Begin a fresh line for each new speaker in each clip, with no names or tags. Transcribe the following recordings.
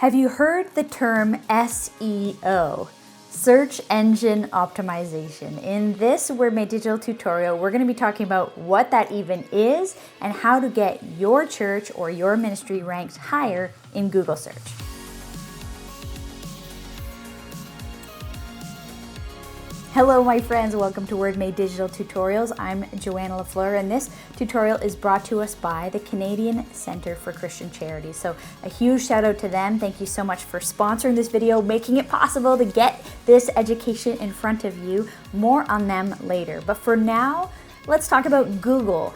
Have you heard the term SEO? Search Engine Optimization. In this Word Made Digital tutorial, we're going to be talking about what that even is and how to get your church or your ministry ranked higher in Google search. Hello my friends, welcome to Word Made Digital Tutorials. I'm Joanna LaFleur and this tutorial is brought to us by the Canadian Centre for Christian Charities. So a huge shout out to them. Thank you so much for sponsoring this video, making it possible to get this education in front of you. More on them later. But for now, let's talk about Google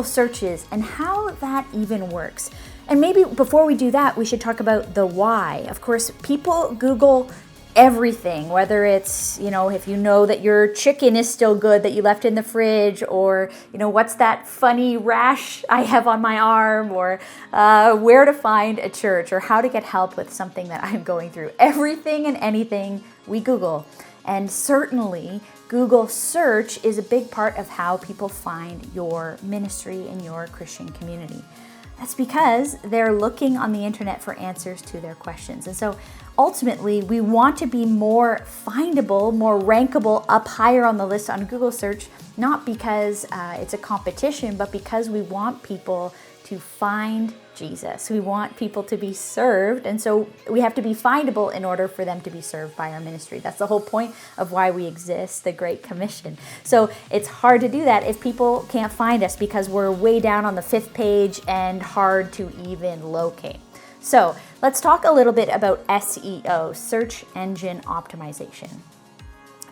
searches and how that even works. And maybe before we do that, we should talk about the why. Of course, people Google everything, whether it's, if you know that your chicken is still good that you left in the fridge, or, what's that funny rash I have on my arm, or where to find a church, or how to get help with something that I'm going through. Everything and anything we Google. And certainly Google search is a big part of how people find your ministry and your Christian community. That's because they're looking on the internet for answers to their questions. And so ultimately, we want to be more findable, more rankable, up higher on the list on Google search, not because it's a competition, but because we want people to find Jesus. We want people to be served, and so we have to be findable in order for them to be served by our ministry. That's the whole point of why we exist, the Great Commission. So it's hard to do that if people can't find us because we're way down on the 5th page and hard to even locate. So let's talk a little bit about SEO, search engine optimization.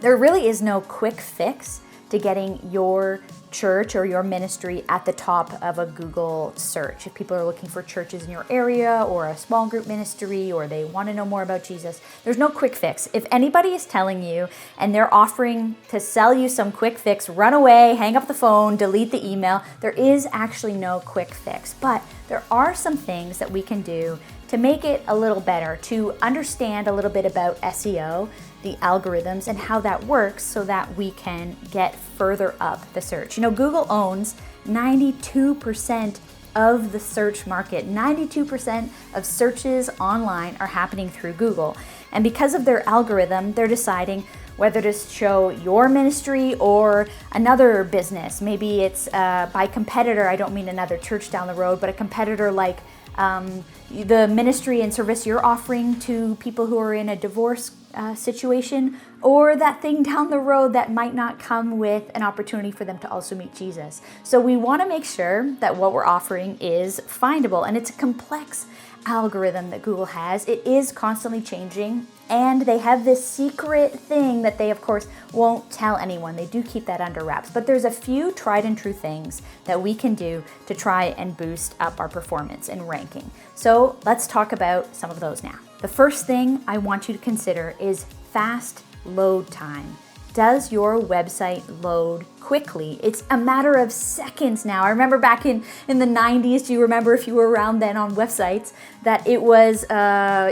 There really is no quick fix to getting your church or your ministry at the top of a Google search. If people are looking for churches in your area or a small group ministry, or they want to know more about Jesus, there's no quick fix. If anybody is telling you and they're offering to sell you some quick fix, run away, hang up the phone, delete the email. There is actually no quick fix, but there are some things that we can do to make it a little better, to understand a little bit about SEO, the algorithms, and how that works so that we can get further up the search. Google owns 92% of the search market. 92% of searches online are happening through Google. And because of their algorithm, they're deciding whether to show your ministry or another business. Maybe it's by competitor. I don't mean another church down the road, but a competitor like the ministry and service you're offering to people who are in a divorce situation, or that thing down the road that might not come with an opportunity for them to also meet Jesus. So we want to make sure that what we're offering is findable, and it's a complex algorithm that Google has. It is constantly changing, and they have this secret thing that they, of course, won't tell anyone. They do keep that under wraps, but there's a few tried and true things that we can do to try and boost up our performance and ranking. So let's talk about some of those now. The first thing I want you to consider is fast load time. Does your website load quickly? It's a matter of seconds now. I remember back in the 90s, do you remember, if you were around then on websites, that it was,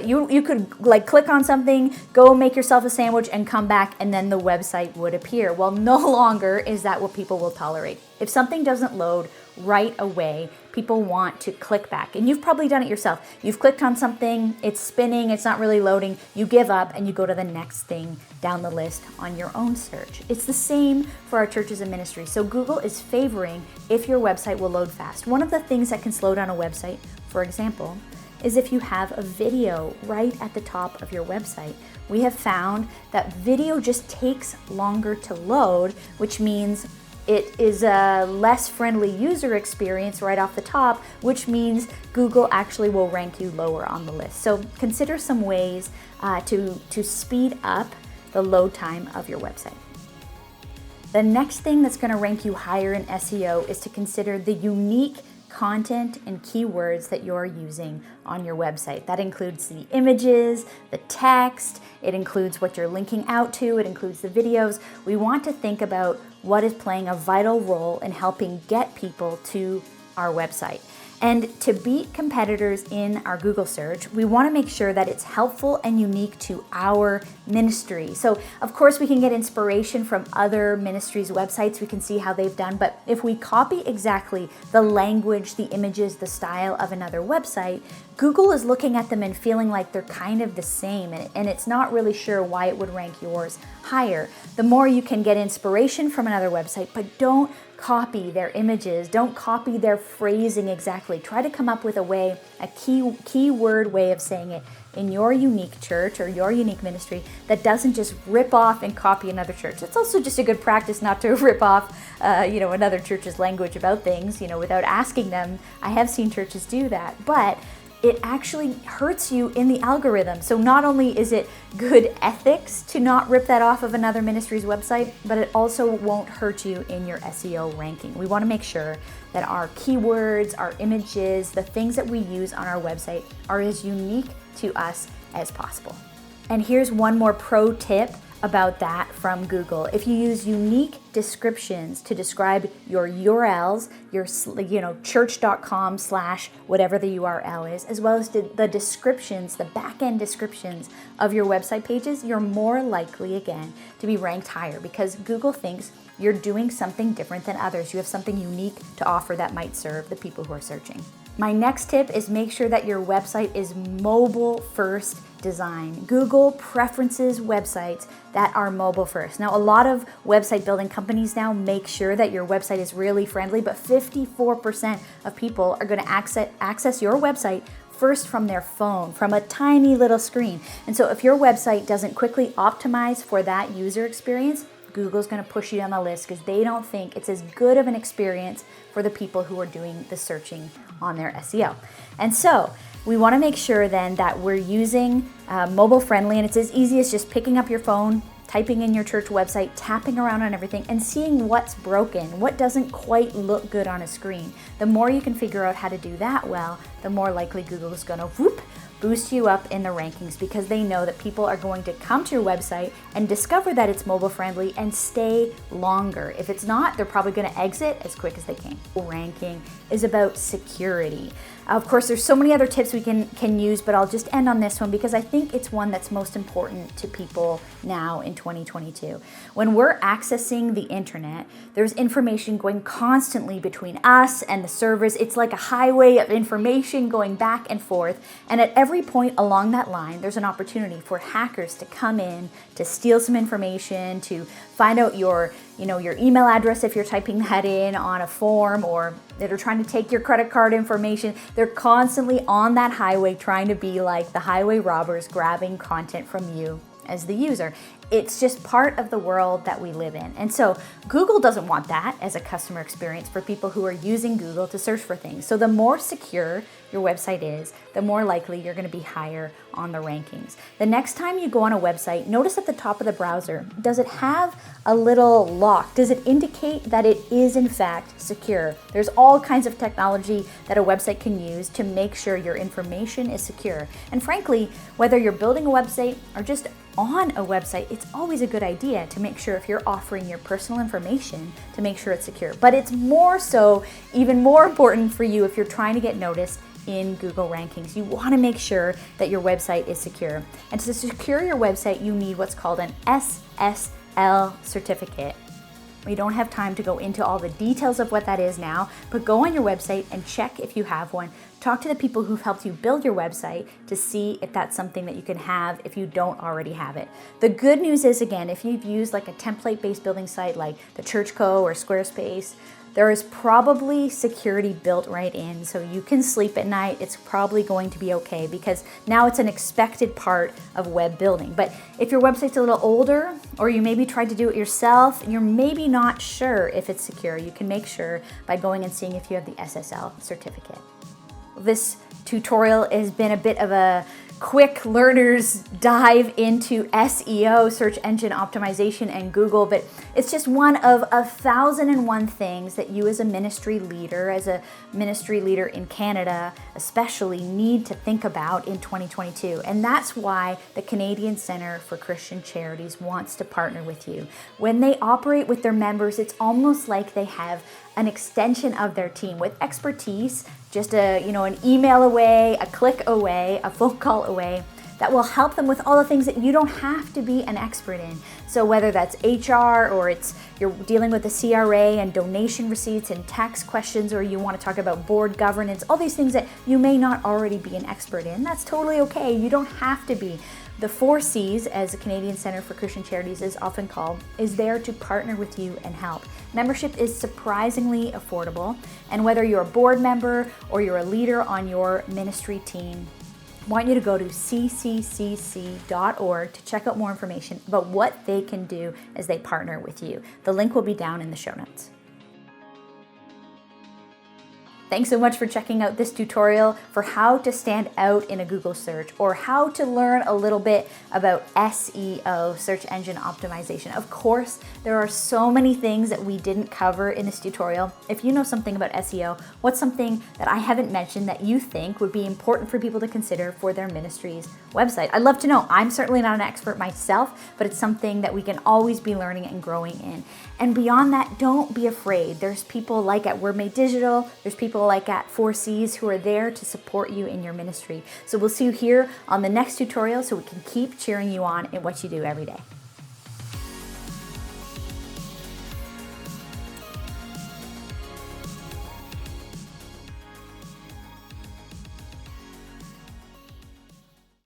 you could click on something, go make yourself a sandwich and come back and then the website would appear. Well, no longer is that what people will tolerate. If something doesn't load right away, people want to click back. And you've probably done it yourself. You've clicked on something, it's spinning, it's not really loading, you give up and you go to the next thing down the list on your own search. It's the same for our churches and ministries. So Google is favoring if your website will load fast. One of the things that can slow down a website, for example, is if you have a video right at the top of your website. We have found that video just takes longer to load, which means it is a less friendly user experience right off the top, which means Google actually will rank you lower on the list. So consider some ways to speed up the load time of your website. The next thing that's going to rank you higher in SEO is to consider the unique content and keywords that you're using on your website. That includes the images, the text, it includes what you're linking out to, it includes the videos. We want to think about what is playing a vital role in helping get people to our website. And to beat competitors in our Google search, we want to make sure that it's helpful and unique to our ministry. So of course we can get inspiration from other ministries' websites. We can see how they've done, but if we copy exactly the language, the images, the style of another website, Google is looking at them and feeling like they're kind of the same, and it's not really sure why it would rank yours higher. The more you can get inspiration from another website, but don't copy their images, don't copy their phrasing exactly. Try to come up with a keyword way of saying it in your unique church or your unique ministry that doesn't just rip off and copy another church. It's also just a good practice not to rip off, another church's language about things, without asking them. I have seen churches do that, but it actually hurts you in the algorithm. So not only is it good ethics to not rip that off of another ministry's website, but it also won't hurt you in your SEO ranking. We want to make sure that our keywords, our images, the things that we use on our website are as unique to us as possible. And here's one more pro tip about that from Google. If you use unique descriptions to describe your URLs, your church.com / whatever the URL is, as well as the descriptions, the back-end descriptions of your website pages, you're more likely again to be ranked higher because Google thinks you're doing something different than others. You have something unique to offer that might serve the people who are searching. My next tip is make sure that your website is mobile first design. Google preferences websites that are mobile first. Now, a lot of website building companies now make sure that your website is really friendly, but 54% of people are going to access your website first from their phone, from a tiny little screen. And so if your website doesn't quickly optimize for that user experience, Google's going to push you down the list because they don't think it's as good of an experience for the people who are doing the searching on their SEO. And so we want to make sure then that we're using mobile friendly, and it's as easy as just picking up your phone, typing in your church website, tapping around on everything, and seeing what's broken, what doesn't quite look good on a screen. The more you can figure out how to do that well, the more likely Google is going to boost you up in the rankings because they know that people are going to come to your website and discover that it's mobile friendly and stay longer. If it's not, they're probably going to exit as quick as they can. Ranking is about security. Of course, there's so many other tips we can use, but I'll just end on this one because I think it's one that's most important to people now in 2022. When we're accessing the internet, there's information going constantly between us and the servers. It's like a highway of information going back and forth. And at every point along that line, there's an opportunity for hackers to come in, to steal some information, to find out your email address if you're typing that in on a form, or that are trying to take your credit card information. They're constantly on that highway trying to be like the highway robbers, grabbing content from you as the user. It's just part of the world that we live in. And so Google doesn't want that as a customer experience for people who are using Google to search for things. So the more secure your website is, the more likely you're going to be higher on the rankings. The next time you go on a website, notice at the top of the browser, does it have a little lock? Does it indicate that it is in fact secure? There's all kinds of technology that a website can use to make sure your information is secure. And frankly, whether you're building a website or just on a website, it's always a good idea to make sure if you're offering your personal information to make sure it's secure. But it's even more important for you if you're trying to get noticed in Google rankings. You want to make sure that your website is secure. And to secure your website, you need what's called an SSL certificate. We don't have time to go into all the details of what that is now, but go on your website and check if you have one. Talk to the people who've helped you build your website to see if that's something that you can have if you don't already have it. The good news is, again, if you've used like a template-based building site like the Church Co. or Squarespace, there is probably security built right in, so you can sleep at night. It's probably going to be okay because now it's an expected part of web building. But if your website's a little older, or you maybe tried to do it yourself, and you're maybe not sure if it's secure, you can make sure by going and seeing if you have the SSL certificate. This tutorial has been a bit of a quick learner's dive into SEO, search engine optimization, and Google, but it's just one of 1,001 things that you as a ministry leader in Canada especially, need to think about in 2022. And that's why the Canadian Centre for Christian Charities wants to partner with you. When they operate with their members, it's almost like they have an extension of their team with expertise just an email away, a click away, a phone call away, that will help them with all the things that you don't have to be an expert in. So whether that's HR or you're dealing with the CRA and donation receipts and tax questions, or you want to talk about board governance, all these things that you may not already be an expert in, that's totally okay. You don't have to be. The 4 C's, as the Canadian Centre for Christian Charities is often called, is there to partner with you and help. Membership is surprisingly affordable, and whether you're a board member or you're a leader on your ministry team, I want you to go to cccc.org to check out more information about what they can do as they partner with you. The link will be down in the show notes. Thanks so much for checking out this tutorial for how to stand out in a Google search, or how to learn a little bit about SEO, search engine optimization. Of course, there are so many things that we didn't cover in this tutorial. If you know something about SEO, what's something that I haven't mentioned that you think would be important for people to consider for their ministry's website? I'd love to know. I'm certainly not an expert myself, but it's something that we can always be learning and growing in. And beyond that, don't be afraid. There's people like at Word Made Digital, there's people like at 4 C's who are there to support you in your ministry. So we'll see you here on the next tutorial so we can keep cheering you on in what you do every day.